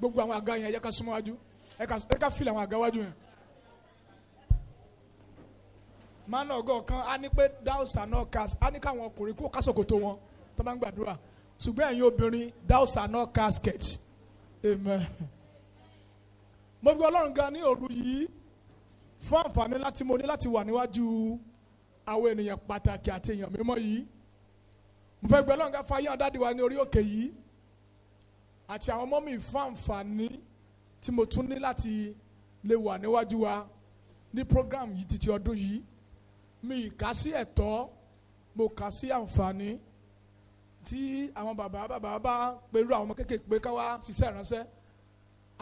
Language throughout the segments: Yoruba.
gbogbo àwọn àga yẹn ẹ ká súnmọ́ wájú ẹ ká fìlà àwọn àga wájú yẹn. mánà ọgọ́ kan á ní pé thou shalt not cast á ní káwọn ọkùnrin kó kásòkòtò wọn tó bá ń gbàdúrà ṣùgbọ́n ẹ̀yin obìnrin thou shalt not casket amen. mo gbé Ọlọ́run ga ní òru yìí fún àǹfààní láti mo ní láti wà níwájú àwọn ènìyàn pàtàkì àti èèyàn mímọ́ yìí. mo fẹ́ gbé Ọlọ́run ga fún ayé àdáde wa ní orí òkè yìí àti àwọn ọmọ mi fún àǹfààní tí mo tún ní láti lè wà níwájú wa ní program yìí títí ọdún yìí. mi kà sí ẹ̀tọ́ mo kà sí àǹfààní tí àwọn bàbá bá pẹ̀lú àwọn ọmọ kékeré pé ká wá ṣiṣẹ́ ìránṣẹ́.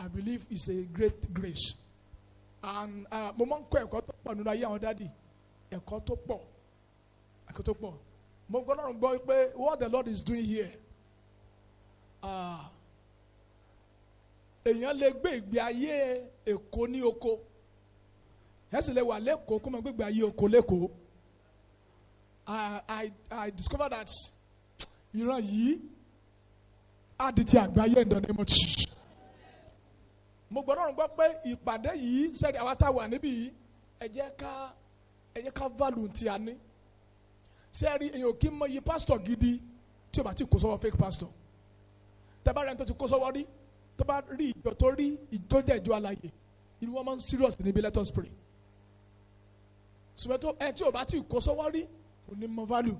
I believe it's a great grace and mo máa ń kọ́ ẹ̀kọ́ tó pọ̀ nínú ayé àwọn dádì ẹ̀kọ́ tó pọ̀ mo gbọ́ Ọlọ́run gbọ́ pé what the Lord is doing here èèyàn lè gbé ìgbé ayé Èkó ní oko ẹ sì lè wà lẹ́kọ̀ọ́ kó máa gbé ìgbé ayé oko lẹ́kọ̀ọ́. I discovered that ìran yìí á di ti àgbáyé in the name of Jesus. mo gbọ́ Ọlọ́run gbọ́ pé ìpàdé yìí sẹ́ni àwa tá a wà níbí yìí ẹ jẹ́ ká value tí a ní. sẹ́ẹ̀rì èèyàn kì í mọ iye pásítọ̀ gidi tí o bá ti kó sọ́wọ́ fake pastor. tẹ́bá rẹ̀ ń tó ti kó sọ́wọ́ rí tó bá rí ìjọ tó rí ìjọ́jẹ́ ìjọ àlàyé inú wọn máa ń serious níbi let us pray. sùmẹ́tò ẹ̀ tí o bá ti kó sọ́wọ́ rí kò ní mọ value.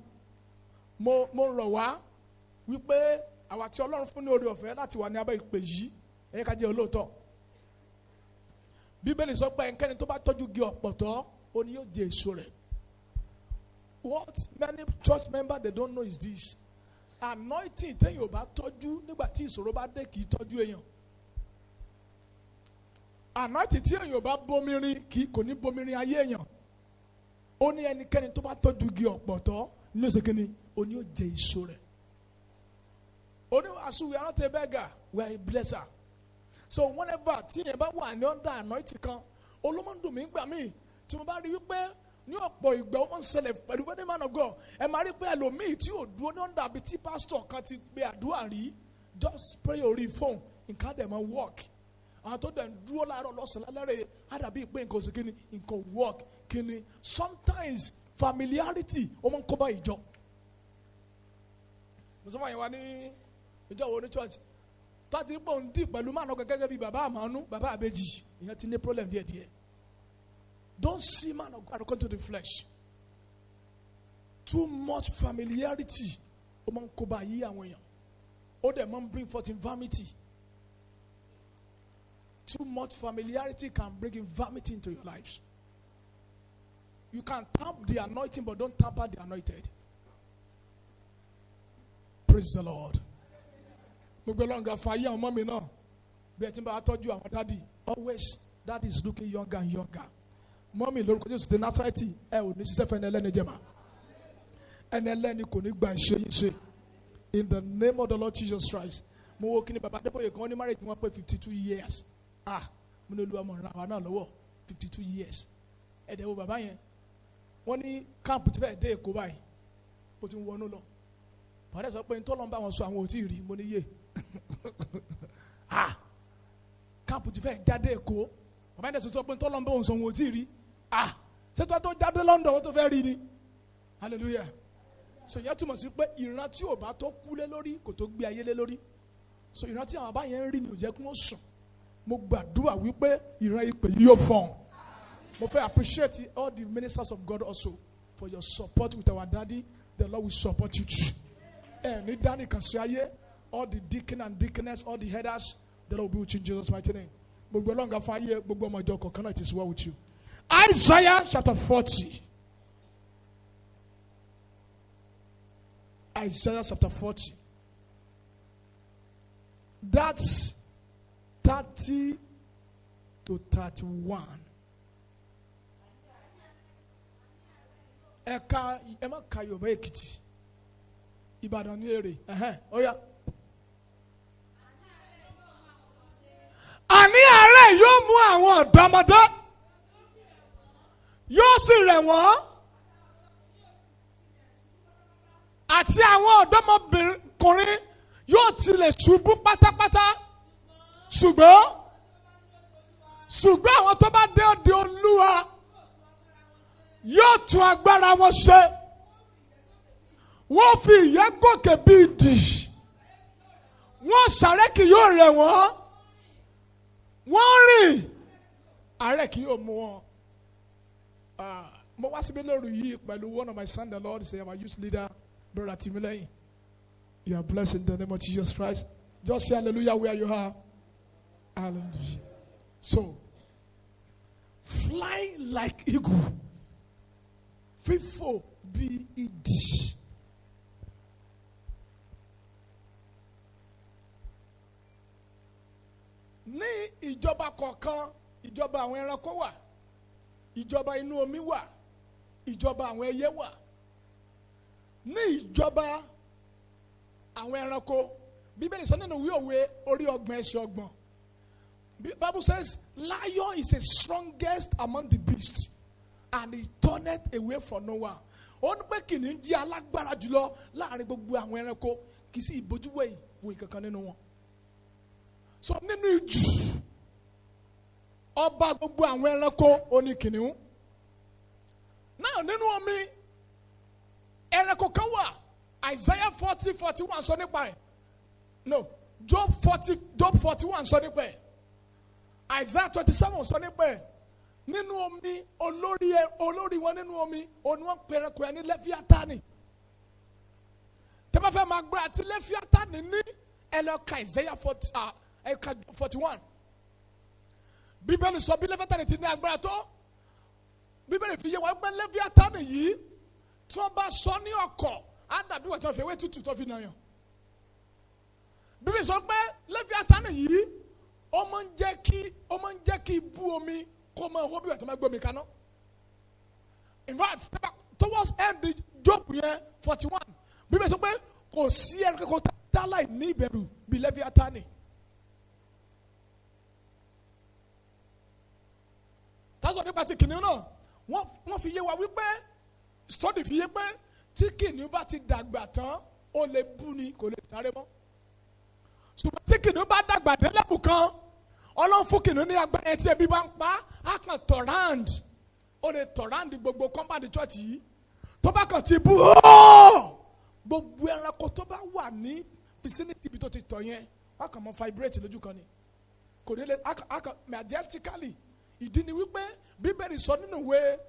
mo rọ̀ wá wípé àwa tí Ọlọ́run fún ní oore ọ̀fẹ́ láti wà ní abẹ́ ìpè yìí ẹ ká jẹ́ olóòótọ́. Bíbélì sọ pé ẹnikẹ́ni tó bá tọ́jú igi ọ̀pọ̀tọ́ ó ní yóò jẹ èso rẹ̀. What many church members they don't know is this: anointing téèyàn ò bá tọ́jú nígbà tí ìṣòro bá dé kì í tọ́jú èèyàn. Anointing tí èèyàn ò bá bomirin kò ní bomirin ayé èèyàn. Ó ní ẹnikẹ́ni tó bá tọ́jú igi ọ̀pọ̀tọ́ ní oṣù kìíní ó ní yóò jẹ èso rẹ̀. Ó ní wàásù we are not a beggar, we are a blesser. So whenever tí yẹn bá wà ní under anointing kan olómọdún mi gbà mí tí mo bá rí wípé ní ọ̀pọ̀ ìgbà ó máa ń ṣẹlẹ̀ pẹ̀lú wedding man of God ẹ máa rí pé ẹlòmíì tí ò dúró ní under àbí tí pastor kan ti gbé àdúrà rí just pray orí phone nǹkan dẹ̀ máa work. àwọn tó dẹ̀ ń dúró láàárọ̀ lọ́sàn-án lálẹ́ á dàbí pé nǹkan oṣù kìíní nǹkan work kìíní. Sometimes familiarity ó máa ń kó bá ìjọ. mo sọ fún àyẹ̀wò ní ìjọ wo ní church tọ́tí pọ̀ ń dì pẹ̀lú máa nọ́gà gẹ́gẹ́ bí bàbá àmánú bàbá àbẹ́jì ìyẹn ti ní problem díẹ̀díẹ̀. Don't see man of God according to the flesh. Too much familiarity ó máa ń kó bá yí àwọn èèyàn ó dẹ̀ máa ń bring forth infirmity. Too much familiarity can bring infirmity into your lives. You can tap the anointing but don't tamper the anointed. Praise the Lord. Gbogbo Ọlọ́run fún ayé àwọn ọmọ mi náà bí ẹ ti ń bá wa tọ́jú àwọn dádì always daddy is looking younger and younger. Mọ́mí lórúkọ Jésù ti Násárẹ́tì ẹ ò ní ṣiṣẹ́ fún ẹni ẹlẹ́ni jẹ́ mà ẹni ẹlẹ́ni kò ní gba ìṣe yìí ṣe in the name of the Lord Jesus Christ. Mo wo kí ni bàbá Adébóyè kan ní marriage wọn pé 52 years mo ní olúwa mọ̀ ràn wá náà lọ́wọ́ 52 years ẹ̀dẹ̀ wo bàbá yẹn wọ́n ní káàmpù tí fẹ́ẹ́ dé Èkó báyìí ó ti ń wọnú lọ bàdé sọ pé ntọ́lọ́ ń bá wọn sọ àwọn ò tí ì rí mo ní yé káàmpù ti fẹ́ jáde Èkó bàbá yẹn sọ pé ntọ́lọ́ ń bá wọn sọ àwọn ò tí ì rí ṣètò tó jáde London wọn tó fẹ́ rí ni hallelujah. So yẹn túmọ̀ sí pé ìran tí ò bá tó kú lé lórí kò tó gbé ayé lé lórí. So ìran tí àwọn abáyẹn ń rí ni ò jẹ́ kí wọ́n sùn. Mo gbàdúrà wípé ìran ìpè yìí yóò fọ̀n. Mo fẹ́ appreciate all the ministers of God also for your support with our daddy. The Lord will support you too. Ní dání kan sí ayé, all the deacon and deaconess, all the headers, the Lord will be with you in Jesus' mighty name. Gbogbo ọlọ́ngà fún ayé gbogbo ọmọ ìjọ kọ̀ọ̀kan náà it is well with you. Isaiah chapter 40. Isaiah chapter 40. That's 30 to 31. Eka ema Kayoba Ekiti. Ìbàdàn ní èrè. Oya. Àní àárẹ̀ yóò mú àwọn ọ̀dọ́mọdé. Yóò sì rẹ̀ wọ́n. Àti àwọn ọ̀dọ́mọbìnrin yóò tilẹ̀ ṣubú pátápátá. ṣùgbọ́n àwọn tó bá dé òde Olúwa yóò tún agbára wọn ṣe. Wọ́n fi ìyẹ́ gòkè bí idì. Wọ́n sáré kì yóò rẹ̀ wọ́n. Wọ́n rìn àárẹ̀ kì yóò mú wọn. Mo wá síbí lóru yìí pẹ̀lú one of my sons, the Lord say, my youth leader, Brother Timileyin. You are blessed in the name of Jesus Christ. Just say hallelujah where you are. Hallelujah. So, fly like eagle. Fífò bí idì. Ní ìjọba kọ̀ọ̀kan, ìjọba àwọn ẹranko wà, ìjọba inú omi wà, ìjọba àwọn ẹyẹ wà. Ní ìjọba àwọn ẹranko, Bíbélì sọ nínú ìwé Òwe orí 30. Bible says, lion is the strongest among the beasts, and he turneth away from no one. Ó ní pé kìnìún jẹ́ alágbára jùlọ láàrin gbogbo àwọn ẹranko, kì í sì ìbójúwò ìkankan nínú wọn. So nínú ìjù, ọba gbogbo àwọn ẹranko ó ní kìnìún. Náà nínú omi, ẹranko kan wà, Isaiah 40:41 sọ nípa ẹ̀. No, Job 41 sọ nípa ẹ̀. Isaiah 27 sọ nípa ẹ̀. Nínú omi, olórí wọn nínú omi, òun wọ́n pe ẹranko yẹn ní Leviathan. Tẹ́ bá fẹ́ máa gbọ́ àti Leviathan ní ẹlẹ́ka Isaiah 41. Bíbélì sọ bí Leviathan ti ní agbára tó. Bíbélì fi yé wa pé Leviathan yìí tí wọ́n bá sọ ní ọkọ̀ á dàbí wọ́n tí wọ́n fi ewé tútù tó fi nà yàn. Bíbélì sọ pé Leviathan yìí ó máa ń jẹ́ kí ibú omi kó máa hó bí wọ́n ti máa gbómi kaná. In fact, towards end Job yẹn 41, Bíbélì sọ pé kò sí ẹranko kò dá láì ní ìbẹ̀rù bí Leviathan. Tásọ̀ nípa ti kìnìún náà, wọ́n fi yé wa wípé study fi yé pé tí kìnìún bá ti dàgbà tán ó lè bú ni kò lè sáré mọ́. Ṣùgbọ́n tí kìnìún bá dàgbà dé level kan, Ọlọ́run fún kìnìún ní agbára tí ebi bá ń pa á kàn tọ̀ráǹd. Ó lè tọ̀ráǹd gbogbo compound church yìí. Tó bá kàn ti bú gbogbo ẹranko tó bá wà ní vicinity ibi tó ti tọ̀ yẹn, á kàn mọ́ vibrate lójú kan ni. Kò ní lè á kàn majestically. Ìdí ni wípé Bíbélì sọ nínú ìwé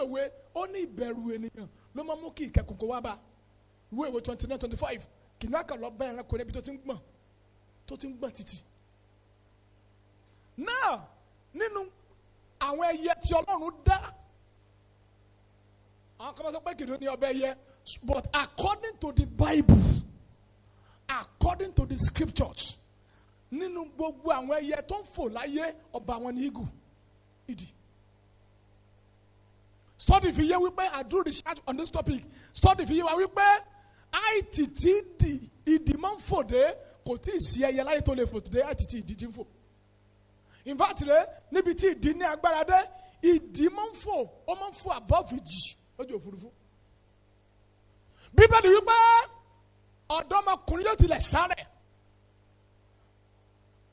Òwe ó ní ìbẹ̀rù ènìyàn ló máa mú kí ìkẹ́kùn kó wá bá. Ìwé Òwe 29:25 kìnìún àkàn lọ bá ẹranko níbi tó ti ń gbọ̀n títì. Náà nínú àwọn ẹyẹ tí Ọlọ́run dá, àwọn kan máa sọ pé kìnìún ní ọba ẹyẹ, but according to the Bible, according to the scriptures, nínú gbogbo àwọn ẹyẹ tó ń fò láyé ọba wọn ní eagle. Ìdí. Study fi yé wípé I do research on this topic. Study fi yé wa wípé ITT ìdí máa ń fò dé kò tí ì sí ẹyẹ láyé tó lè fò dé ITT ìdí tí ń fò. In fact rẹ níbi tí ìdí ní agbára dé ìdí máa ń fò ó máa ń fò above ìjì lójú òfurufú. Bíbélì wípé ọ̀dọ́mọkùnrin yóò tilẹ̀ sáré.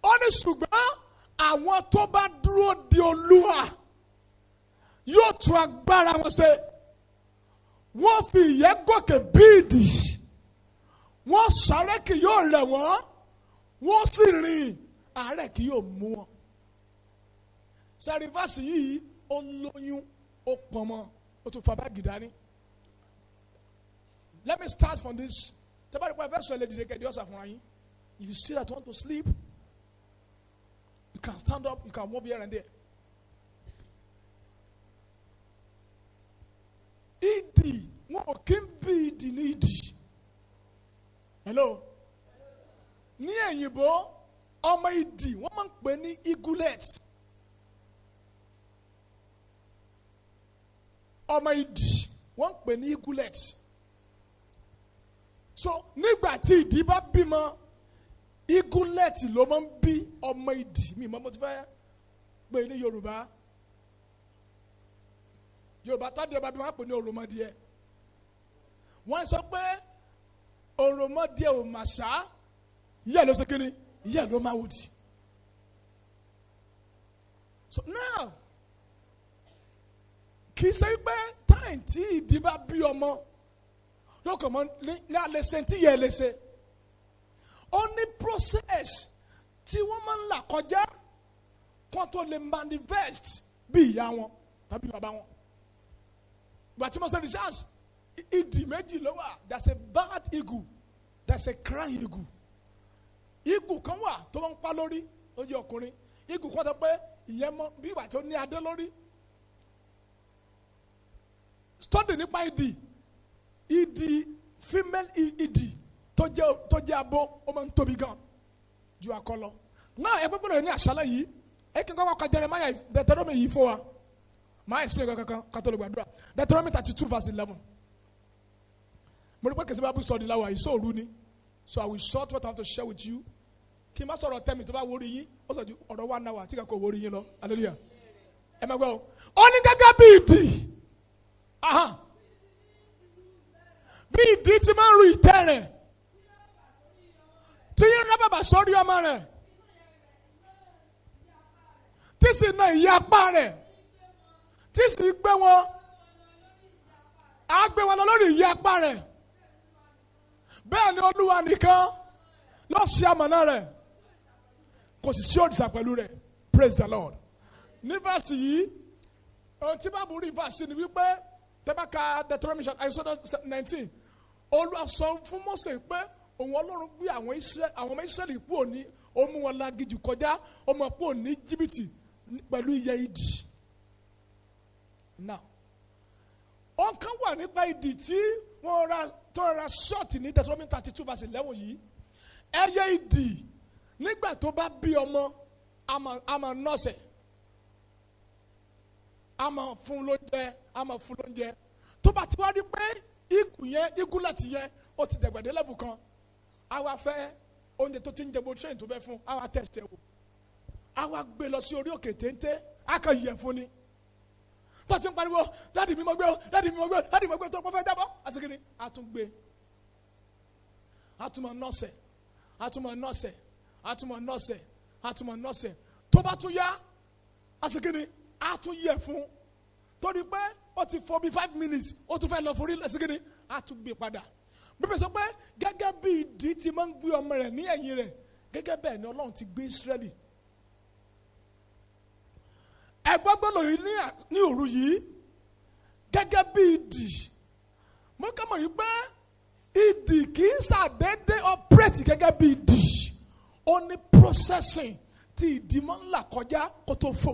Ó ní ṣùgbọ́n àwọn tó bá dúró de Olúwa yóò tún agbára wọn ṣe. Wọ́n fi ìyẹ́ gòkè bí idì. Wọ́n sáré kì yóò rẹ̀ wọ́n. Wọ́n sì rìn àárẹ̀ kì yóò mú wọn. Sẹ́rífàsì yìí ó lóyún ó pọnmọ ó tún fa báàgì dání. Let me start from this. Tẹ́bá nípa ẹ̀fẹ́ sọ ẹlẹ́dìdẹ́ kẹ́ẹ̀dì ọ̀sà fúnra yín. If you see that you want to sleep, you can stand up, you can move here and there. Ìdì wọn ò kí ń bí ìdì ní ìdì. Hello. Ní èyìnbó ọmọ ìdì wọ́n máa ń pè ní eaglet. Ọmọ ìdì wọ́n ń pè ní eaglet. So nígbà tí ìdì bá bímọ, eaglet ló máa ń bí ọmọ ìdì. Mi mọ́ mo ti fẹ́ pè ní Yorùbá. Yorùbá tá díẹ̀ bá bí wọ́n á pè ní òròmọdìẹ. Wọ́n sọ pé òròmọdìẹ ò mà ṣá, yẹ́ ló ṣe kíni, yẹ́ ló máa wòdì. So now kì í ṣe pé táyì tí ìdí bá bí ọmọ lókàn mọ́ ní alẹ́ ṣe tí yẹ lè ṣe ó ní process tí wọ́n máa ń là kọjá kó tó lè manifest bí ìyá wọn tàbí bàbá wọn. Ìgbà tí mo ṣe research ìdí méjì ló wà. There's a bad eagle, there's a crying eagle. Eagle kan wà tó máa ń pa lórí ó jẹ́ ọkùnrin. Eagle kan tó pé ìyẹn mọ bí ìgbà tó ní adé lórí. Study nípa ìdí female ìdí tó jẹ́ abo ó máa ń tóbi gan ju akọ lọ. Náà ẹ gbọ́dọ̀ ní àṣálẹ́ yìí ẹ kí n kọ́ ka Jeremiah Deuteronomy yìí fún wa. Máa explain kankan kátólì gbàdúrà. Deuteronomy 32 verse 11. Mo rí pé kèsì Bible study láwa yìí sóòrù ni. So I will short what I have to share with you. Kí n bá sọ̀rọ̀ tẹ́mi tó bá wórí yín ó sọ ju ọ̀rọ̀ 1 hour tí kò wórí yín lọ. Hallelujah. Ẹ máa gbọ́ o. Ó ní gẹ́gẹ́ bí ìdí. Bí ìdí ti máa ń ru ìtẹ́ rẹ̀. Tí yín rẹ́ bàbà sórí ọmọ rẹ̀. Tí sì na ìyá apá rẹ̀. Tí sì gbé wọn. Á gbé wọn lọ lórí ìyá apá rẹ̀. Bẹ́ẹ̀ ni Olúwa nìkan ló ṣe amọ̀nà rẹ̀. Kò sì sí òrìṣà pẹ̀lú rẹ̀. Praise the Lord. Ní verse yìí, ohun tí Báàbù rí verse ni wípé tẹ́bá ka Deuteronomy Exodus 19, Olúwa sọ fún Mósè pé òun Ọlọ́run gbé àwọn ọmọ Ísírẹ́lì kúrò ní ó mú wọn lágìjù kọjá ó mọ̀ kúrò ní Íjíbítì pẹ̀lú ìyẹ́ idì. Now, ohun kan wà nípa idì tí wọ́n ra ṣọ́ọ̀tì ní Deuteronomy 32 verse 11 yìí. Ẹyẹ idì nígbà tó bá bí ọmọ àmọ́ nọ́ọ̀sẹ̀ àmọ́ fún lóúnjẹ tó bá ti wá rí pé igun láti yẹn ó ti dẹ̀gbẹ̀dẹ̀ lẹ́bù kan àwa fẹ́ oúnjẹ tó ti ń jẹ bó train tó fẹ́ fún àwa tẹ̀sẹ̀ wò àwa gbé lọ sí orí òkè téńté àkà yẹ̀ fún ni tó ti ń pariwo dáàdì mi mo gbé o dáàdì mi mo gbé o dáàdì mi mo gbé o tó fẹ́ jábọ́ àsìkiri àtúngbé àtúmọ̀ nọ́ọ̀sẹ̀ tó bá tún yá àsìkiri àtúnyẹ̀ fún torí pé ó ti fọ bí 5 minutes ó tún fẹ́ lọ forí lẹ́sìkiri àtúngbé padà bíbélì sọ pé gẹ́gẹ́ bí ìdí ti máa ń gbé ọmọ rẹ̀ ní ẹ̀yìn rẹ̀ gẹ́gẹ́ bẹ́ẹ̀ ni Ọlọ́run ti gbé Ísírẹ́lì. Ẹgbẹ́ gbọ́dọ̀ yìí ní òru yìí gẹ́gẹ́ bí ìdì mo kà mọ̀ yìí pé ìdì kì í ṣàdédé operate gẹ́gẹ́ bí ìdì ó ní processing tí ìdì máa ń là kọjá kó tó fò.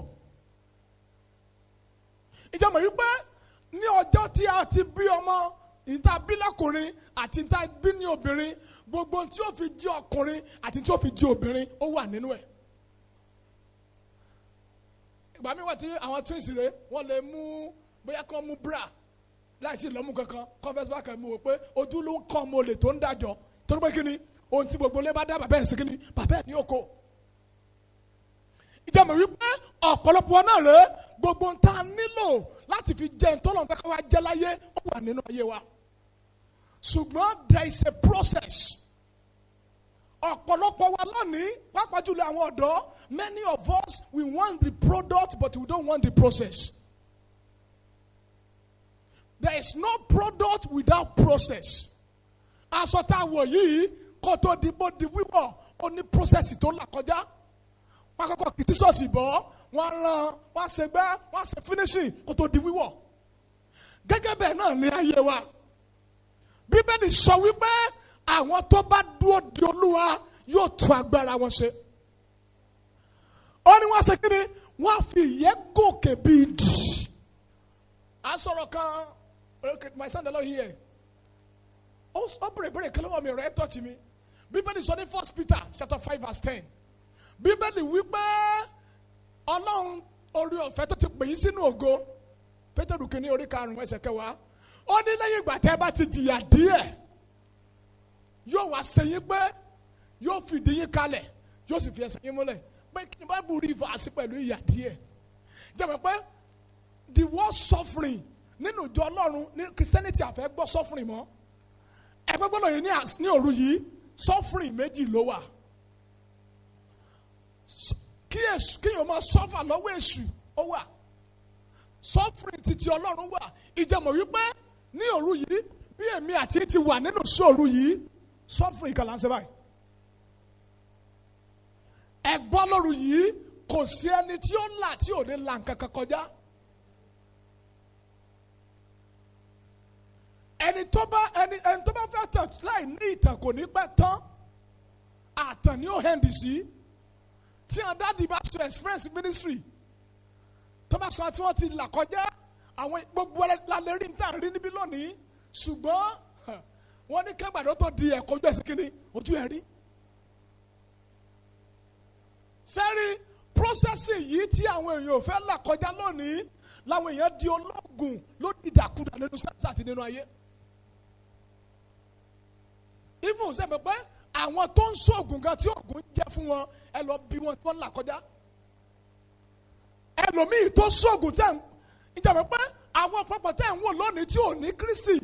Ìjọba yìí pé ní ọjọ́ tí a ti bí ọmọ ìta bí lọ́kùnrin àti ìta bí ní obìnrin gbogbo tí ó fi jí ọkùnrin àti tí ó fi jí obìnrin ó wà nínú ẹ̀. Ìgbà mi wà tí àwọn twins rẹ̀ wọ́n lè mú bóyá kán mú bra láìsí ìlọ́mú kankan converse bá kan mú wò pé ojú ló ń kọ́ ọmọ olè tó ń dájọ́ torí pé kí ni ohun tí gbogbo ilé bá dá bàbá ẹ̀ sí kí ni bàbá ẹ̀ ní òkò. Ìjọba wípé ọ̀pọ̀lọpọ̀ náà rẹ̀ gbogbo ń ta nílò láti fi jẹ́ ìtọ́lọ̀ fẹ́ ká wá jẹ́ láyé ó wà nínú ayé wa. Ṣùgbọ́n there is a process. Ọ̀pọ̀lọpọ̀ wa lónìí pàápàá jùlọ àwọn ọ̀dọ́ many of us we want the product but we don't want the process. There is no product without process. Aṣọ tá a wọ̀ yìí kó tó di wíwọ̀ ó ní process tó là kọjá. Wọ́n kọ́kọ́ kìí ṣọ́ọ̀ṣì bọ́ wọ́n rán wọ́n ṣe gbẹ́ wọ́n ṣe finishing kó tó di wíwọ̀. Gẹ́gẹ́ bẹ́ẹ̀ náà ní ayé wa. Bíbélì sọ wípé àwọn tó bá dúró di Olúwa yóò tún agbára wọn ṣe. Ó ní wọ́n ṣe kí ni wọ́n fi ìyẹ́ gòkè bíi dì. À ń sọ̀rọ̀ kan my son dey here. Ó bèrè kí lọ́wọ́ mi rẹ̀ touch mi. Bíbélì sọ ní 1 Peter chapter 5 verse 10. Bíbélì wípé Ọlọ́run orí ọ̀fẹ́ tó ti pè yín sínú ògo Pétérù kìíní orí 5 ẹsẹ̀ 10 ó ní lẹ́yìn ìgbà tẹ́ bá ti jìyà díẹ̀ yóò wá ṣe yín pé yóò fìdí yín kalẹ̀ yóò sì fi ẹsẹ̀ yín múlẹ̀ pé kí ni Bible rí ìfàsí pẹ̀lú ìyà díẹ̀ jẹ́wọ́ pé the word suffering nínú ìjọ Ọlọ́run ní Christianity àfẹ́ gbọ́ suffering mọ́ ẹgbẹ́ gbọ́dọ̀ yìí ní òru yìí suffering méjì ló wà. kí èèyàn máa sọ́fà lọ́wọ́ èṣù ó wà, suffering títí Ọlọ́run wà. Ìjẹ́mọ̀ wípé ní òru yìí bí èmi àti ti wà nínú sóòru yìí suffering kan là ń ṣe báyìí. Ẹ̀gbọ́n lóru yìí kò sí ẹni tí ó là tí ò ní là nǹkan kan kọjá. Ẹni tó bá fẹ́ tàn láì ní ìtàn kò ní pẹ́ tán. Àtàn ni ó hẹ́ndì sí. Tí àwọn dáàdi bá sọ express ministry tó bá sọ tí wọ́n ti là kọjá àwọn gbogbo lálẹ́ rí níta rí níbí lónìí, ṣùgbọ́n wọ́n ní kẹ́gbàdo tó di ẹ̀kọ́ ojú ẹ̀sìn kínní ojú ẹ̀ rí. Sẹ́rí processing yìí tí àwọn èèyàn ò fẹ́ là kọjá lónìí làwọn èèyàn di ológun ló di ìdàkudà nínú sẹ́ńsà àti nínú ayé. Even sẹ́mi pé àwọn tó ń ṣoògùn gan tí oògùn jẹ́ fún wọn ẹ lọ bí wọn tí wọ́n là kọjá. Ẹlòmíì tó ṣoògùn tẹ̀ ń ìjàmbá pé àwọn ọ̀pọ̀pọ̀ tẹ̀ ń wò lónìí tí ò ní Kristi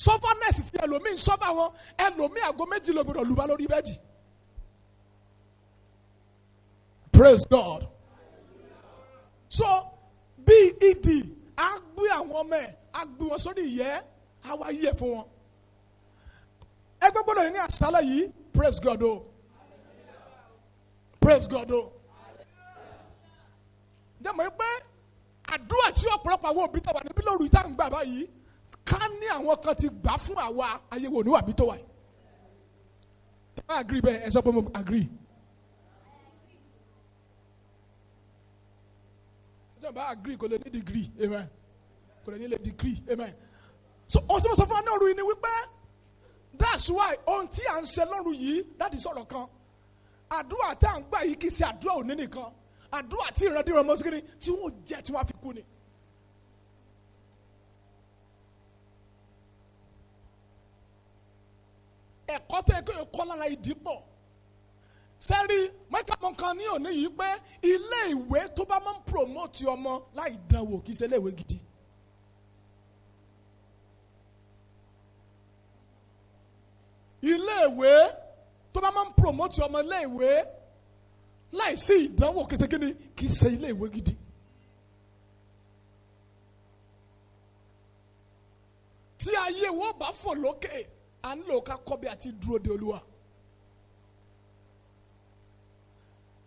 sọ́fánẹ́sì tí ẹlòmíì ń sọ́fà wọn, ẹlòmíì àgọ́ méjì ló gbọdọ̀ lùbá lórí bẹ́ẹ̀dì. Praise God. So bí ìdì á gbé àwọn ọmọ ẹ̀ á gbé wọn sórí ìyẹ́ á wá yẹ̀ fún wọn. Ẹgbẹ́ gbọ́dọ̀ yìí ní àṣálẹ́ yìí praise God o. Praise God o. Jẹ́mọ̀ yìí pé àdúrà tí ọ̀pọ̀lọpọ̀ àwọn òbí tàbí níbí lóru ìta ń gbà báyìí ká ní àwọn kan ti gbà fún àwa ayé wo níwà bí tó wà yìí. Ẹ bá agree bẹ́ẹ̀ ẹ sọ pé mo agree. Ẹ bá agree kò lè ní degree amen kò lè ní lè degree amen. So ohun tí mo sọ fún wa ní òru yìí ni wípé that's why ohun tí à ń ṣe lóru yìí láti sọ̀rọ̀ kan àdúrà tí à ń gbà yìí kì í ṣe àdúrà òní nìkan. Àdúrà tí ìrandíran mọ́ síkiri tí wọ́n jẹ́ tí wọ́n fi kú ni. Ẹ̀kọ́ tó yẹ kó kọ́ lára ìdí pọ̀. Sẹ́rí mẹ́kàmọ́ kan ní òní yìí pé ilé ìwé tó bá máa ń promote ọmọ láì dánwò kì í ṣe ilé ìwé gidi. Ilé ìwé tó bá máa ń promote ọmọ ilé ìwé láìsí ìdánwò kìsìkìní kì í ṣe ilé ìwé gidi. Tí ayé wo bá fò lókè à ń lò ká kọ́ bí àti dúró de Olúwa.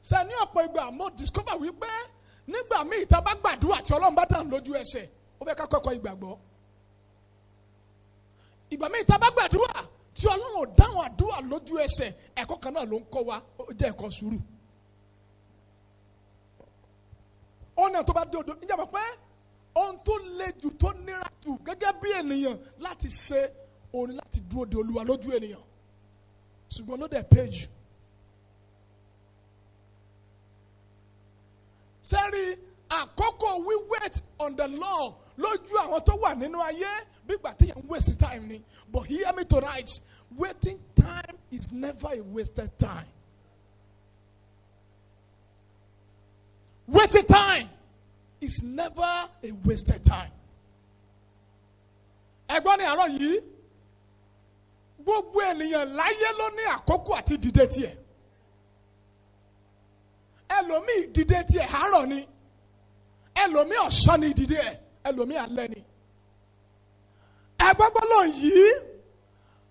Sẹ́ni ọ̀pọ̀ ìgbà mo discover wípé nígbà míì tá a bá gbàdúrà tí Ọlọ́run bá dàn lójú ẹsẹ̀ ó fẹ́ ká kọ́kọ́ ìgbàgbọ́. Ìgbà míì tá a bá gbàdúrà tí Ọlọ́run ò dáhùn àdúrà lójú ẹsẹ̀ ẹ̀kọ́ kan náà ló ń kọ́ wa ó jẹ́ ẹ̀kọ́ sùúrù. Ọ̀nà tó bá dé odò ìjàmbá pé ohun tó le jù tó nira jù gẹ́gẹ́ bí ènìyàn láti ṣe òun láti dúró de Olúwa lójú ènìyàn ṣùgbọ́n ló dẹ̀ pay jù. Sẹ́rí àkókò we wait on the Lord lójú àwọn tó wà nínú ayé bígbà tí yẹn ń waste time ni, but hear me tonight, waiting time is never a wasted time. Waiting time is never a wasted time. Ẹ̀gbọ́n ni àárọ̀ yìí gbogbo ènìyàn láyé ló ní àkókò àti dìde tiẹ̀. Ẹlòmíì dìde tiẹ̀ àárọ̀ ni, ẹlòmíì ọ̀sán ni dìde ẹ̀, ẹlòmíì alẹ́ ni. Ẹ̀gbọ́n gbọ́dọ̀ yìí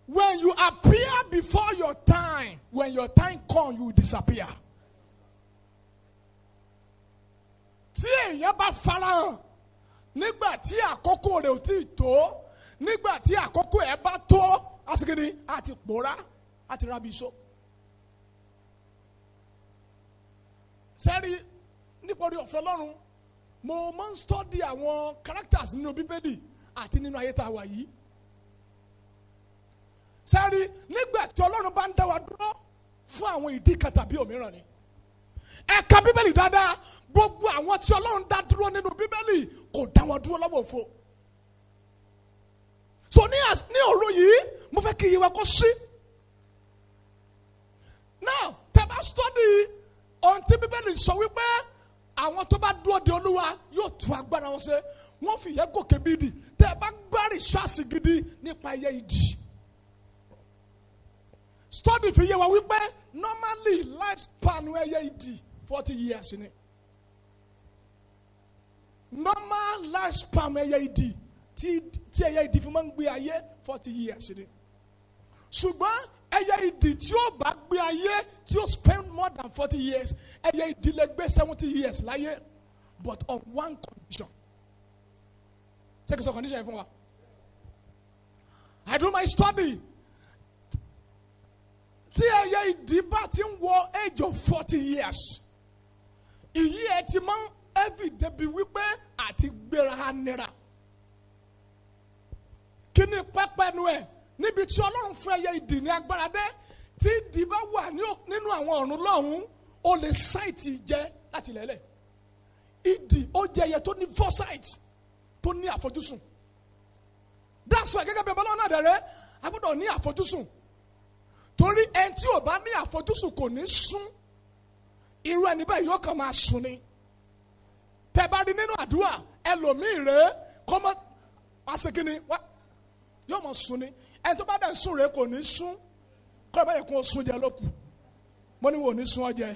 when you appear before your time, when your time comes you disappear. Tí èèyàn bá farahàn nígbà tí àkókò rẹ̀ ò tí ì tó, nígbà tí àkókò ẹ̀ bá tó, àsìkiri àti pòórá àti rabiṣọ. Sẹ́rí nítorí ọ̀fẹ́ Ọlọ́run mo máa ń study àwọn characters nínú Bíbélì àti nínú ayé tá a wà yìí. Sẹ́rí nígbà tí Ọlọ́run bá ń dá wa dúró fún àwọn ìdí kan tàbí òmíràn ni. Ẹ ka Bíbélì dáadáa, gbogbo àwọn tí Ọlọ́run dá dúró nínú Bíbélì kò dá wọn dúró lọ́wọ́ òfo. So ní òru yìí mo fẹ́ kí iye wa kó sí. Now tẹ́ bá study ohun tí Bíbélì sọ wípé àwọn tó bá dúró de Olúwa yóò tún agbára wọn ṣe, wọ́n fi ìyẹn gòkè bí ìdì. Tẹ́ bá gbárí ṣáàṣì gidi nípa ẹyẹ ìdì. Study fi yé wa wípé normally life span ẹyẹ ìdì 40 years ni. Normal lifespan ẹyẹ ìdì tí ẹyẹ ìdì fi máa ń gbé ayé 40 years ni. Ṣùgbọ́n ẹyẹ ìdì tí ó bá gbé ayé tí ó spend more than 40 years ẹyẹ ìdì lè gbé 70 years láyé, but on one condition. Ṣé kí n sọ condition yẹn fún wa? I do my study. Tí ẹyẹ ìdì bá ti ń wọ age of 40 years, ìyí ẹ ti máa ń every day bí wípé àti gbéra nira. Kí ni pẹ́pẹ́ nu ẹ̀? Níbi tí Ọlọ́run fún ẹyẹ ìdì ní agbára dé, tí ìdì bá wà nínú àwọn ọ̀run lọ́hùn, ó lè sáìtì jẹ láti lẹ́lẹ̀. Ìdì ó jẹ ẹyẹ tó ní foresight, tó ní àfojúsùn. That's why gẹ́gẹ́ bí ọba náà dẹ̀rẹ́, a gbọ́dọ̀ ní àfojúsùn. Torí ẹni tí ò bá ní àfojúsùn kò ní sún. Irú ẹni bẹ́ẹ̀ yóò kàn máa sùn ni. Tẹ́ bá rí nínú àdúrà, ẹlòmíì rèé kọ́mọ́ asekini yóò mọ̀ sùn ni. Ẹni tó bá dẹ̀ sùn rèé kò ní sún. Kọ́ ẹ bá yẹ kó o sún jẹ lókù. Mo ní wo ní sún ọ jẹ.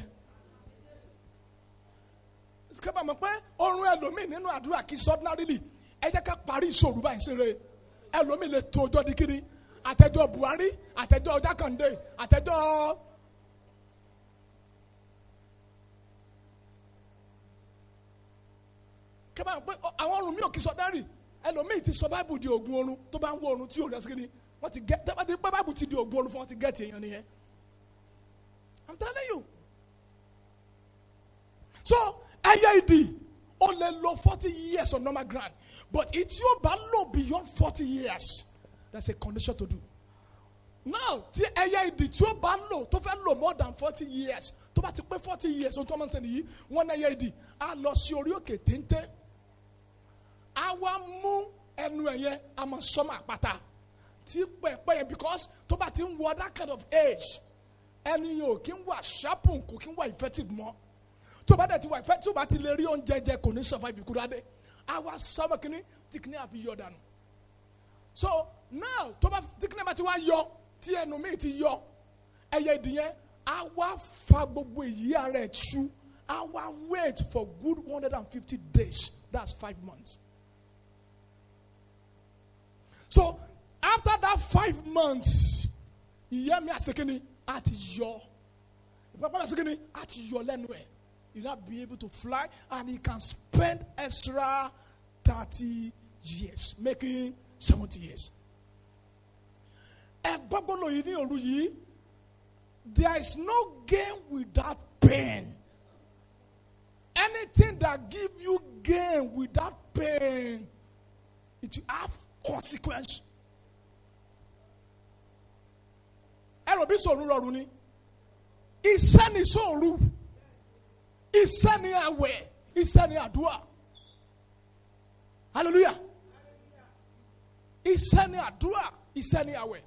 Kẹ́bà mọ̀ pé orun ẹlòmíì nínú àdúrà kì í sọ́dúnárìlì. Ẹ jẹ́ ká parí ìṣòro báyìí sí re. Ẹlòmíì lè tó ọjọ́ di kiri. Àtẹ̀jọ́ Buhari, àtẹ̀jọ́ Jákàndé, àtẹ̀jọ́ kẹ́bà mọ̀ pé àwọn ọrùn mi ò kì í sọ́dúnárì. Ẹlòmíì ti sọ Báíbù di ògùn oorun tó bá ń wo oorun tí ò rẹ̀ sí kiri. Wọ́n ti gẹ́ tẹ́bà ti pé Báíbù ti di ògùn oorun fún wọn ti gẹ́ ti èèyàn nìyẹn. I'm telling you. So ẹyẹ ìdì ó lè lo 40 years on normal ground, but ìtí ó bá lò beyond 40 years, that's a condition to do. Now tí ẹyẹ ìdì tí ó bá lò tó fẹ́ lò more than 40 years, tó bá ti pé 40 years ohun tó máa ń sẹ́ni yìí, wọ́n ẹyẹ ìdì á lọ sí orí òkè téńté, á wá mú ẹnu ẹ̀yẹ á máa sọ́mọ́ àpáta tí pẹ̀pẹ́ yẹn, because tó bá ti ń wọ that kind of age, ẹni yóò kí ń wà sharpen, kò kí ń wà effective mọ́. Tó bá dẹ̀ ti wà ìfẹ́ tó bá ti lè rí oúnjẹ jẹ kò ní survive ikú dáadé. Àwa sọ́mọ kìíní tí kìíní àfi yọ dànù. So now tó bá tí kìíní bá ti wá yọ tí ẹnu mi ti yọ ẹyẹ ìdì yẹn á wá fa gbogbo èyí ara ẹ̀ tú, á wá wait for good 150 days, that's 5 months. So after that 5 months ìyá mi àsekínì á ti yọ ìpapọ̀ àsekínì á ti yọ lẹ́nu ẹ̀. You'll not be able to fly, and he can spend extra 30 years, making 70 years. There is no gain without pain. Anything that gives you gain without pain, it will have consequence. Ẹ̀rọ̀bí sọ̀rọ̀ rọrùn ni. Iṣẹ́ ni sọ̀rọ̀. Iṣẹ́ ni àwẹ̀, iṣẹ́ ni àdúrà. Hallelujah. Iṣẹ́ ni àdúrà, iṣẹ́ ni àwẹ̀.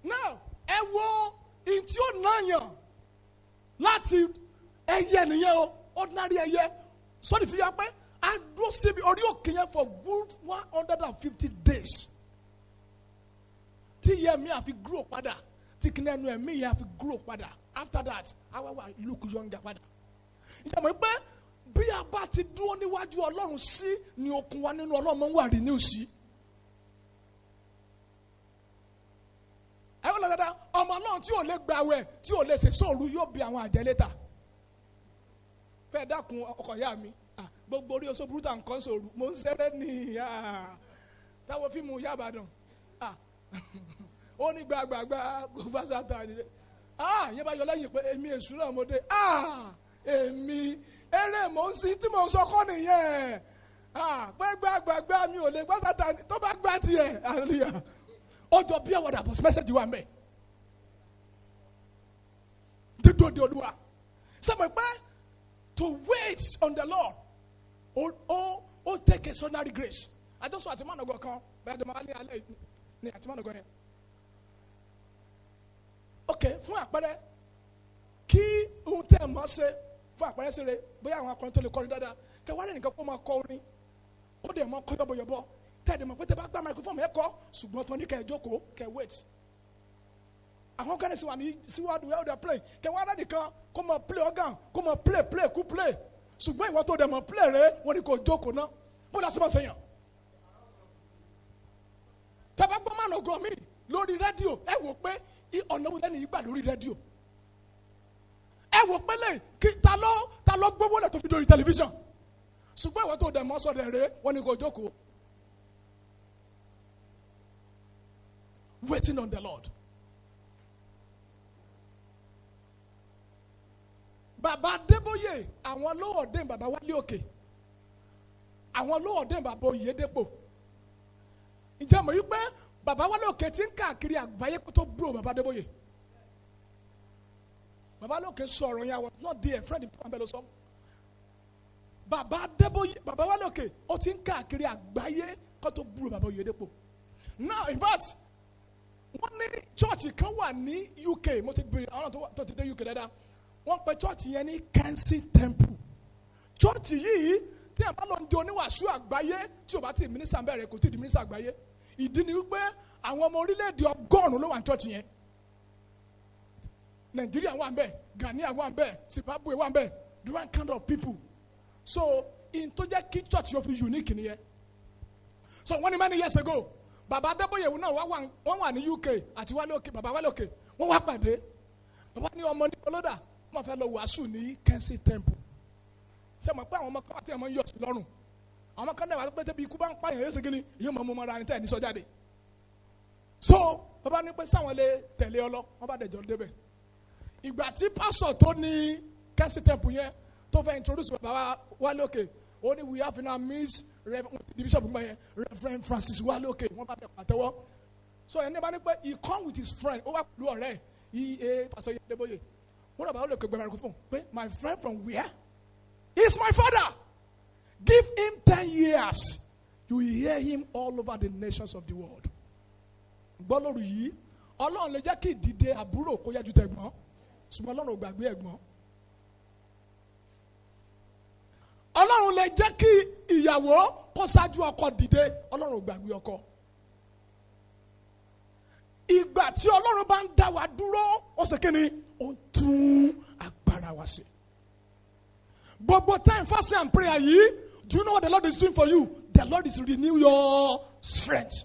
Now, ẹ wo ìtí ó náyàn láti ẹyẹ nìyẹn o, ordinary ẹyẹ. Sọ́ni fi ya pé a dúró síbi orí òkè yẹn for good 150 days. Tí ìyá mi àfi grow padà, tí kìnìún ẹnu ẹ̀mí yẹn àfi grow padà. After that, àwa wà look younger padà. Ìjọba pé bí a bá ti dúró níwájú Ọlọ́run sí ni okun wa nínú Ọlọ́run máa ń wà renew sí. Ẹ wọ́n lọ dáadáa, ọmọ Ọlọ́run tí ò lè gbààwẹ̀, tí ò lè ṣe sóòru yóò bí àwọn àjẹ́ létà. Bẹ́ẹ̀ dákun ọkọ ìyá mi, gbogbo orí oṣù burúkú nǹkan sòrò, mo ń ṣeré ní táwọn fíìmù Ìyá Ìbàdàn. Ó ní gbàgbàgbà gbòfàṣàtà nílé. Yẹn bá yọ lẹ́yìn pé èmi èṣù náà mo dé. Èmi eré mò ń sin tí mò ń sọ kọ́ nìyẹn. Pé gbàgbàgbà mi ò lè gbọ́ Sátánì tó bá gbà tiẹ̀. Hallelujah. Ó jọ bí ẹ̀wọ̀n dàbọ̀ mẹ́sẹ̀jì wa mẹ́. Dídò di Olúwa. Sọ́mọ̀ pé to wait on the Lord ó take extraordinary grace. Àjọsọ àti mánàgọ̀ kan bẹ́ẹ̀ jọ máa ní alẹ́ ní àti mánàgọ̀ yẹn. Okay, fún àpẹẹrẹ kí ohun tẹ́ ẹ̀ mọ́ ṣe fún àpẹẹrẹ ṣe rẹ bóyá àwọn akọrin tó lè kọrin dáadáa kẹ wá lẹ́nìkan kó máa kọ orin kó dẹ̀ mọ́ kọ́ yọ̀bọ̀yọ̀bọ̀ tẹ́ ẹ̀ dẹ̀ mọ́ pé tẹ́ bá gbá microphone ẹ̀ kọ́ ṣùgbọ́n tó ní kẹ́ ẹ̀ jókòó kẹ́ ẹ̀ wait. àwọn kan ní síwájú ẹ̀ ọ̀dà play kẹwàá rẹ̀ nìkan kó mọ̀ play organ kó mọ̀ play kú play ṣùgbọ́n ìwọ tó dẹ̀ mọ̀ play rẹ̀ wọ́n ní kò jókòó ná bó dá sọ́mọ́ sẹ́yìn. tẹ́bá gbọ́ máa nà gan mi lórí rédíò ẹ wò pé ọ̀nà wo lẹ́nu yìí gbà lórí rédíò ẹ wò pé lè kí ta ló gbówó lẹ̀ tó fi dórí tẹlifíṣàn ṣùgbọ́n ìwọ tó dẹ̀ mọ́ sọ́dẹ̀ rẹ̀ wọ́n ní kò jókòó. Waiting on the Lord. Bàbá Adébóyè àwọn ló ordain bàbá Wálé Òkè àwọn ló ordain bàbá Oyèdépò ǹjẹ́ mọ̀ yí pé bàbá Wálé Òkè ti ń káàkiri àgbáyé kó tó búrò bàbá Adébóyè bàbá Wálé Òkè sọ̀rọ̀ yẹn àwọn not there friend pàmbẹ́ ló sọ bàbá Adébóyè bàbá Wálé Òkè ó ti ń káàkiri àgbáyé kó tó búrò bàbá Oyèdépò now in fact wọ́n ní chọ́ọ̀chì kan wà ní UK mo ti bèrè àwọn tó ti dé UK dáadáa wọ́n pe chọ́ọ̀chì yẹn ní Kensington Temple chọ́ọ̀chì yìí tí a bá lọ di oníwàásù àgbáyé tí o bá ti mínísítà bẹ̀rẹ̀ kò tí di mínísítà àgbáyé ìdí ni wípé àwọn ọmọ orílẹ̀-èdè 100 ló wà ní chọ́ọ̀chì yẹn Nàìjíríà wà ń bẹ̀ Ghana wà ń bẹ̀ Zimbabwe wà ń bẹ̀ different kind of people so in tó jẹ́ kí chọ́ọ̀chì yóò fi unique nìyẹn so wọ́n ní many years ago bàbá Adébóyè náà wọ́n wà ní UK àti Wálé Òkè bàbá Wálé Òkè wọ́n wá pàdé bàbá ní ọmọ ní olódà wọ́n fẹ́ lọ wàásù ní Kensington Temple ṣé mo pé àwọn ọmọ kan àti ẹ̀mọ́ ń yọ̀ sí lọ́rùn àwọn ọmọ kan náà wà pé tẹ́bi ikú bá ń pààyàn yóò ṣe kí ni yóò mọ̀ mọ́ ara ní tẹ̀ ní sọ́jáde so bàbá ní pé sáwọn lè tẹ̀lé ọ lọ wọ́n bá dẹ̀jọ́ débẹ̀ ìgbà tí pásọ̀ tó ní Kensington Temple yẹn tó fẹ́ introduce bàbá Wálé Òkè ó ní we have in our midst the bishop Reverend Francis Wálé Òkè wọ́n bá dẹ̀ pàtẹ́wọ́ so ẹni bá ní pé he come with his friend ó wá pẹ̀lú ọ̀rẹ́ Pastor Adébóyè wọ́n rọ̀ bá Wálé Òkè gbẹ̀mọ̀ ẹ̀kọ́ fún pé my friend from where? He is my father. Give him 10 years. You will hear him all over the nations of the world. Gbọ́lọ́rù yìí Ọlọ́run lè jẹ́ kí ìdìde àbúrò kó yájú tẹ̀gbọ́n ṣùgbọ́n Ọlọ́run ò gbàgbé ẹ̀gbọ́n. Ọlọ́run lè jẹ́ kí ìyàwó kó ṣáájú ọkọ dìde Ọlọ́run ò gbàgbé ọkọ. Ìgbà tí Ọlọ́run bá ń dá wa dúró ó ṣe kí ni ó ń tún agbára wa ṣe. Gbogbo time fasting and prayer yìí do you know what the Lord is doing for you? The Lord is renew your strength.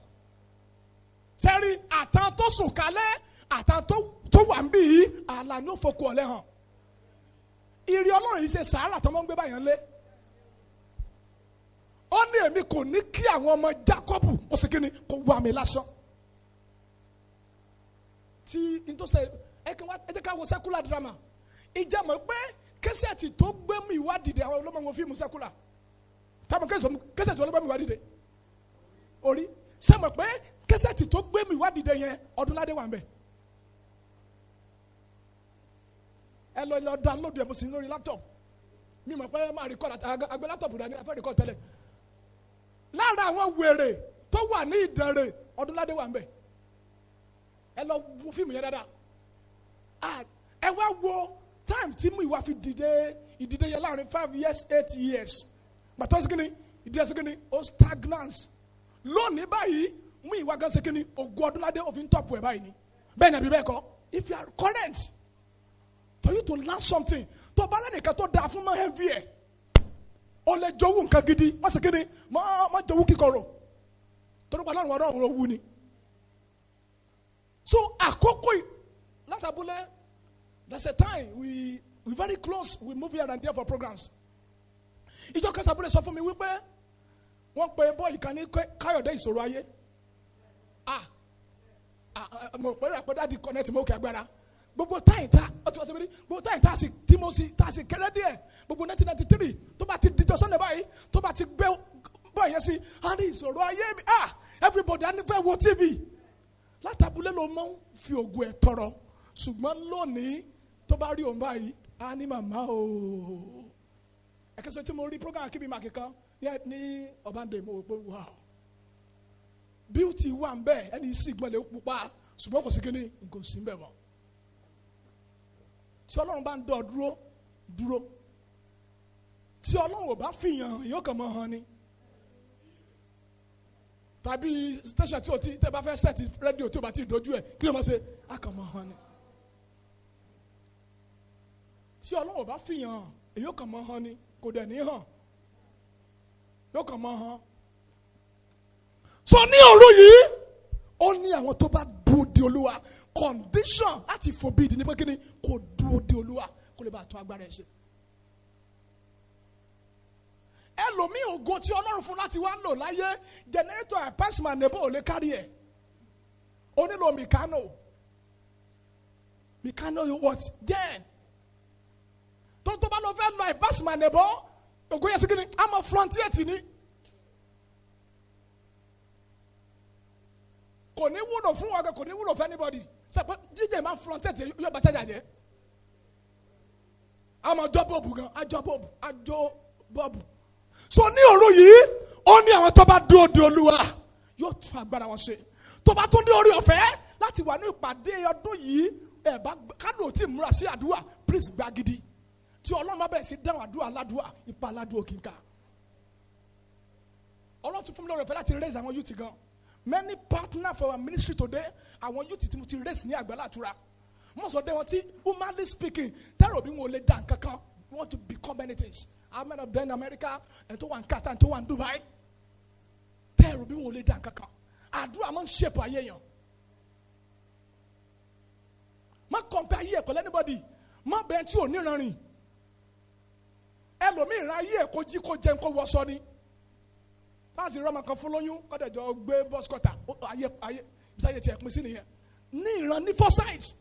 Sẹ́rí àtàn tó sùn kálẹ̀ àtàn tó wà ń bí yìí àlà ní òfòkù ọ̀lẹ́ hàn. Ìrì Ọlọ́run yìí ṣe sàárà tó máa ń gbé báyàn lé. Ó ní èmi kò ní kí àwọn ọmọ Jákọ́bù kó sì kíni kó wà mí lásán. Tí n tó ṣe ẹ jẹ́ ká wo secular drama. Ìjẹ́ mọ̀ pé kẹsẹ̀tì tó gbé mi wá dìde àwọn olómọ wọn fíìmù secular. Táwọn kẹsẹ̀tì tó gbé mi wá dìde. Orí ṣé mọ̀ pé kẹsẹ̀tì tó gbé mi wá dìde yẹn Ọdúnládé wà ń bẹ̀. Ẹ lọ download ẹ̀ mo sì lórí laptop. Mi mọ̀ pé máa record àgbẹ̀ laptop dání afẹ́ record tẹ́lẹ̀. Lára àwọn wèrè tó wà ní Ìdànrè Ọdúnládé wà ń bẹ̀. Ẹ lọ wo fíìmù yẹn dáadáa. Ẹ wá wo time tí mu ìwà fi ìdìde yẹn láàrin 5 years 8 years. Bàtọ́ sí kíni ìdíyẹ sí kíni ó stagnance. Lónìí báyìí mu ìwà gan sí kíni ògùn Ọdúnládé òfin tọ́pù ẹ̀ báyìí ni. Bẹ́ẹ̀ ni àbí bẹ́ẹ̀ kọ́ if you are current for you to learn something tó bá lẹ́nìkan tó dáa fún mọ́ heavy ẹ̀ o lè jowú nǹkan gidi wọ́n sì kíni mọ́ jowú kíkorò torí pa lọ́rùn ọ̀rọ̀ òwú ni. So àkókò látàbúlẹ̀ there's a time we very close we move here and there for programs. Ìjọ kẹsàbúlẹ̀ sọ fún mi wípé wọ́n pe bọ́ọ̀lù kan ní Káyọ̀dé Ìṣòro Ayé. Mo pẹ̀lú àpẹẹrẹ di connect mo kẹ́ agbára. Gbogbo táyì tá ọtí wọ́n ṣe wíri gbogbo táyì tá tí mo sì tá sì kéré díẹ̀ gbogbo 1993 tó bá ti dìjọ Sunday báyìí tó bá ti gbé bọ́ọ̀ yẹn sí a ní ìṣòro ayé mi everybody á ní fẹ́ wo TV. Látàbúlẹ̀ ló máa ń fi ògùn ẹ̀ tọrọ ṣùgbọ́n lónìí tó bá rí òun báyìí á ní màmá o. Ẹ̀kẹ́sọ̀ tí mo rí program Akínbí Màkì kan ní Ọ̀bándé mo wò pé wow beauty wà ń bẹ́ẹ̀ ẹni sì gbọ́n lè pupa ṣùgbọ́n kò sí kíní nǹkan sí ń bẹ̀ mọ́. Tí Ọlọ́run bá ń dọ̀ dúró tí Ọlọ́run ò bá fìyàn yóò kàn mọ́ hàn ni. Tàbí station tí o ti tẹ́ bá fẹ́ set rédíò tí o bá ti dojú ẹ̀ kí ló máa ṣe á kàn mọ́ hàn ni. tí Ọlọ́run bá fi hàn èyí ó kàn mọ́ hàn ni kò dẹ̀ ní hàn yóò kàn mọ́ hàn. So ní òru yìí ó ní àwọn tó bá dúró de Olúwa condition láti forbid ní pé kí ni kò dúró de Olúwa kó lè bá tún agbára ẹ̀ ṣe. Ẹlòmíì ògo tí Ọlọ́run fún láti wá lò láyé generator àpásímà nebo ò lè kárí ẹ̀ ó nílò mechano you what then tó bá lọ fẹ́ lọ àpásímà nebo ògo yẹ sí kí ni àmọ́ frontier tì ní kò ní wúlò fún wa kò ní wúlò fún anybody sẹ́pẹ́ jíjẹ́ máa frontier tì yóò bá tẹ́jà jẹ́ àmọ́ jọ bọ́ọ̀bù gan àjọ bọ́ọ̀bù. So ní òru yìí ó ní àwọn tó bá dúró de Olúwa yóò tún agbára wọn ṣe. Tó bá tún ní orí ọ̀fẹ́ láti wà ní ìpàdé ọdún yìí ẹ̀ bá kádò tí múra sí àdúrà please gba gidi tí Ọlọ́run má bẹ̀rẹ̀ sí dáhùn àdúrà aládùúà ipa aládùúà kìíkà. Ọlọ́run tún fún mi lórí ọ̀fẹ́ láti raise àwọn youth gan. Many partners for our ministry today àwọn youth tí mo ti raise ní Àgbàlá Àtúrà. Mo sọ dé wọn tí humanly speaking tẹ́rọ bí wọn ò lè dá nǹkan kan we want to become many things. How many of them in America and to one Qatar and to one Dubai? Tẹ́rù bí wọn ò lè dá nǹkan kan. Àdúrà máa ń shape ayé yẹn. Má compare ayé ẹ̀ pẹ̀lú anybody. Má bẹ́ẹ̀ tí ò ní ìrànrìn. Ẹlòmíì ra ayé ẹ̀ kó jí kó jẹun kó wọṣọ ni. Láti rí ọmọ kan fún lóyún kọ́dẹ̀jọ́ gbé bus cutter. Ayé bí táyé tiẹ̀ pín sí nìyẹn. Ní ìran ní foresight.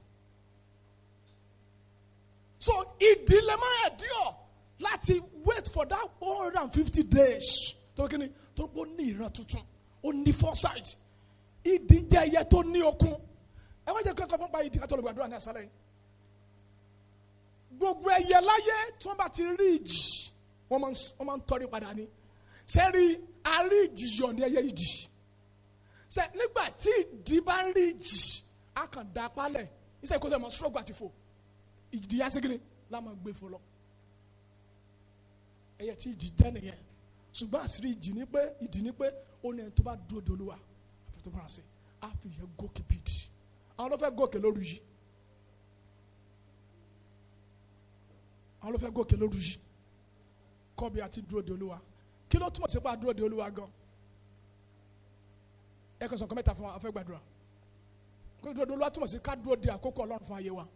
So ìdílé máa ẹ̀ díọ̀ láti wait for that 150 days. Tó kí ni tó kó ní ìran tuntun ó ní foresight ìdíje ẹyẹ tó ní okun ẹ wá jẹ́ kankan fún pa ìdí kátó olùgbàdúrà ní àṣálẹ́ yìí. Gbogbo ẹyẹ láyé tí wọ́n bá ti rí ìjì wọ́n máa ń tọrí padà ní. Ṣé rí àrí ìjì yọ̀ ní ẹyẹ ìjì. Ṣé nígbà tí ìdí bá ń rí ìjì a kàn dá pálẹ̀ iṣẹ́ ìkóso ẹ̀mọ́ struggle àti fò ìdí yá ségiri láwọn gbé fò lọ. Ẹyẹ tí ìdí jẹ́ nìyẹn ṣùgbọ́n àṣírí ìdí ni pé ó ní ẹni tó bá dúró de Olúwa àfi tó bá rà sí á fi yẹ gòkè bìdì. Àwọn ló fẹ́ gòkè lóru yìí. Àwọn ló fẹ́ gòkè lóru yìí. Kọ́bi àti dúró de Olúwa. Kí ló túmọ̀ sí pé a dúró de Olúwa gan? Ẹ kàn sọ nǹkan mẹ́ta fún wa, a fẹ́ gbàdúrà. Kó dúró de Olúwa túmọ̀ sí ká dúró de àkókò Ọlọ́run fún ayé wa.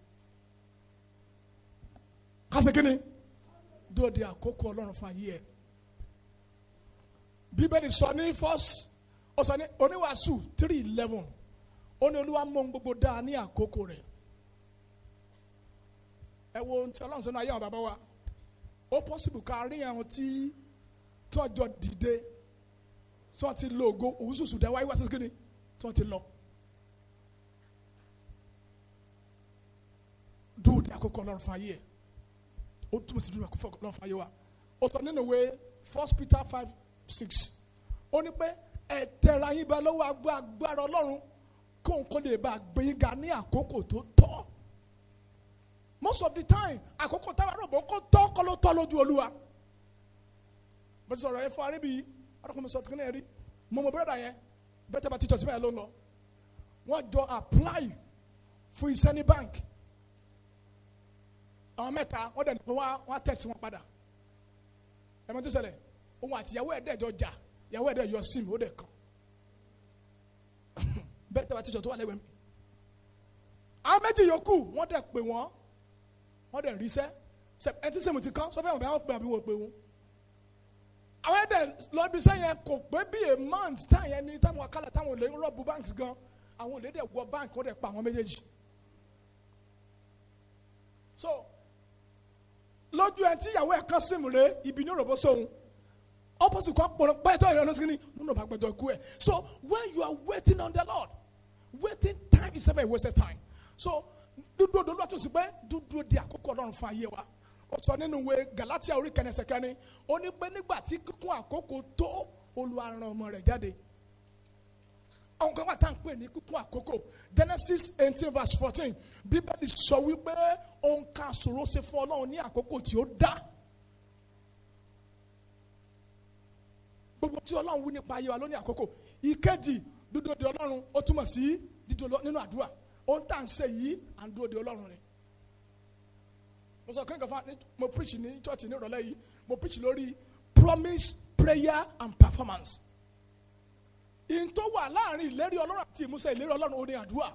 Ká ṣe kí ni? Dúró de àkókò Ọlọ́run fún ayé ẹ̀. Bíbélì sọ ní ó sọ ní Oníwàásù 3:11 ó ní Olúwa mọ ohun gbogbo dáa ní àkókò rẹ̀. Ẹ wo ohun tí Ọlọ́run sọ ní ayé àwọn bàbá wa ó possible ká rí àwọn tí tọ́jọ́ dìde tí wọ́n ti lo ògo òwúsùsù dá wáyé wá sí kíni tí wọ́n ti lọ. Dúró de àkókò Ọlọ́run fún ayé ẹ̀ ó túmọ̀ sí dúró àkókò Ọlọ́run fún ayé wa. Ó sọ nínú ìwé 1 Peter 5:6 ó ní pé ẹ tẹra yín bá lọ́wọ́ agbára Ọlọ́run kó n kó lè bá gbé yín ga ní àkókò tó tọ́. Most of the time àkókò táwa rò bó kó tọ́ kọ́ ló tọ́ lójú Olúwa. Bó ti sọ̀rọ̀ yẹn fún arábì ọ̀rọ̀kùnrin sọ̀tún kí ni ẹ rí mọ̀mọ́ bírọ̀dà yẹn bẹ́tẹ̀ bá teachers bẹ́ẹ̀ ló ń lọ. Wọ́n jọ apply fún iṣẹ́ ní bank. Àwọn mẹ́ta wọ́n dẹ̀ wọ́n á test wọn padà. Ẹ mọ̀ tó ṣẹlẹ̀ òun àti ìyàwó ẹ̀ dẹ̀ jọ jà ìyàwó ẹ̀ dẹ̀ yọ sim ó dẹ̀ kàn. Bẹ́tẹ̀ bá teacher tó wà lẹ́gbẹ̀ẹ́ mi. Àwọn méjì yòókù wọ́n dẹ̀ pè wọ́n dẹ̀ ríṣẹ́ ẹ ti sẹ́mu ti kán sọ́fẹ́ wọn bí wọ́n pè àbí wọ́n pè wọ́n. Àwọn ẹ̀dẹ̀ lọ́bi sẹ́yìn kò pé bí a month táyẹn ní táwọn akálà táwọn olè ń rọ́ọ̀bù banks gan àwọn olè dẹ̀ wọ bank wọ́n dẹ̀ pa àwọn méjèèjì. So lójú ẹ tí ìyàwó ẹ̀ kan símù rẹ̀ ibi ní òròbó sóhun opposite kan pọ̀ pẹ́ẹ́tọ́ ìrìn ọlọ́sìn ní nínú ọba gbẹjọ ikú ẹ̀. So when you are waiting on the Lord waiting time is never a wasted time. So dúdú odò lọ́tún sí pé dúdú di àkókò Ọlọ́run fún ayé wa. Ó sọ nínú ìwé Galatia orí kẹnẹsẹ̀kẹni ó ní pé nígbà tí kíkún àkókò tó Olúwa rán ọmọ rẹ̀ jáde. Àwọn kan wà tá à ń pè ní kíkún àkókò Genesis 18:14 Bíbélì sọ wípé òun ká sòro ṣe fún Ọlọ́run ní àkókò tí ó dá. Gbogbo tí Ọlọ́run wí nípa ayé wa ló ní àkókò. Ìkejì dúdú de Ọlọ́run ó túmọ̀ sí dídúró nínú àdúrà. Ohun tá à ń ṣe yìí à ń dúró de Ọlọ́run ni. mo sọ kí n kàn fún mo preach ní church ní ìrọ̀lẹ́ yìí mo preach lórí promise prayer and performance. In tó wà láàrin ìlérí Ọlọ́run àti ìmúṣẹ ìlérí Ọlọ́run ó ní àdúrà.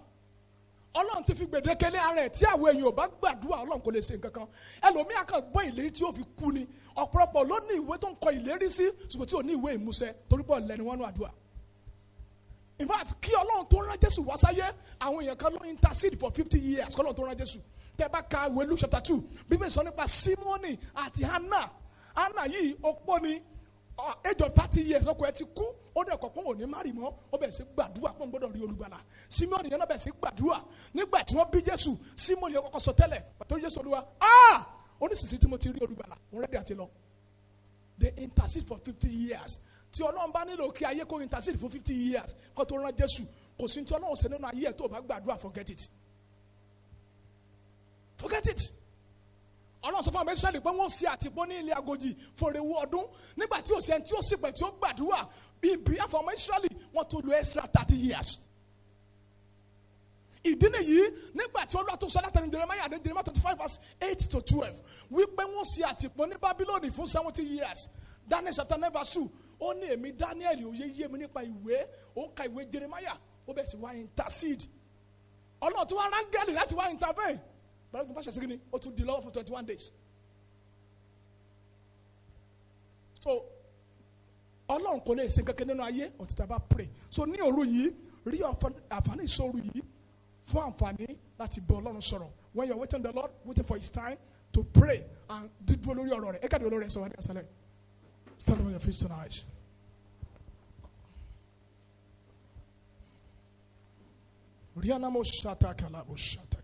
Ọlọ́run ti fi gbèdéke lé ara ẹ̀ tí àwọn èèyàn ò bá gbàdúrà Ọlọ́run kò lè ṣe nǹkan kan. Ẹlòmíà kan gbọ́ ìlérí tí ó fi kú ni. Ọ̀pọ̀lọpọ̀ ló ní ìwé tó ń kọ ìlérí sí ṣùgbọ́n tí ò ní ìwé ìmúṣẹ torí pọ̀ lẹ́nu wọn nú àdúrà. In fact, kí Ọlọ́run tó rán Jésù wá sáyé àwọn èèyàn kan ló intercede for 50 years kí Ọlọ́run tó rán Jésù. Tẹ́ bá ka ìwé Luke chapter 2 Bíbélì sọ nípa Símónì àti Hánà. Hánà yìí opó ni age of 30 years ọkọ ẹ ti kú ó dẹ̀ kọ̀ọ̀kan ò ní má rì mọ́ ó bẹ̀rẹ̀ sí gbàdúrà pọ́n gbọ́dọ̀ rí olùgbàlà. Símónì yẹn náà bẹ̀rẹ̀ sí gbàdúrà nígbà tí wọ́n bí Jésù Símónì yẹn kọ́kọ́ sọ tẹ́lẹ̀ pàtó Jésù Olúwa oníṣìṣẹ́ tí mo ti rí olùgbàlà òun rẹ́dí àti lọ. They intercede for 50 years. Tí Ọlọ́run bá nílò kí ayé kó intercede for 50 years kó tó rán Jésù kò sí tí Ọlọ́run ṣe nínú ayé ẹ̀ tó bá gbàdúrà forget it. Forget it. Ọlọ́run sọ fún àwọn Ísírẹ́lì pé wọ́n ṣe àtìpó ní ilé agojì fòrèwú ọdún nígbà tí òsì ẹni tí ó sì pẹ̀ tí ó gbàdúrà bíi àfọ ọmọ Ísírẹ́lì wọ́n tó lo extra 30 years. Ìdí nìyí nígbà tí Olúwa tó sọ látàrí Jeremiah 25 verse 8 to 12 wípé wọ́n ṣe àtìpó ní Bábílónì fún 70 years. Daniel chapter 9 verse 2 ó ní èmi Daniel òye yé mi nípa ìwé ó ń ka ìwé Jeremiah ó bẹ̀ sí wá intercede. Ọlọ́run tó wá rángẹ́lì láti wá intervene. Báwo ni bá ṣe segin ni ó tún di lọ́wọ́ for 21 days. So Ọlọ́run kò lè ṣe kankan nínú ayé until tá bá pray. So ní òru yìí rí àǹfààní ìṣòro yìí fún àǹfààní láti bọ Ọlọ́run sọ̀rọ̀. When you are waiting the Lord waiting for his time to pray and dídúró lórí ọ̀rọ̀ rẹ̀ ẹ káàdì olórí ẹ̀ sọ wá ní àṣálẹ́. Stand on your feet tonight. Rihanna mo shata kala mo shata.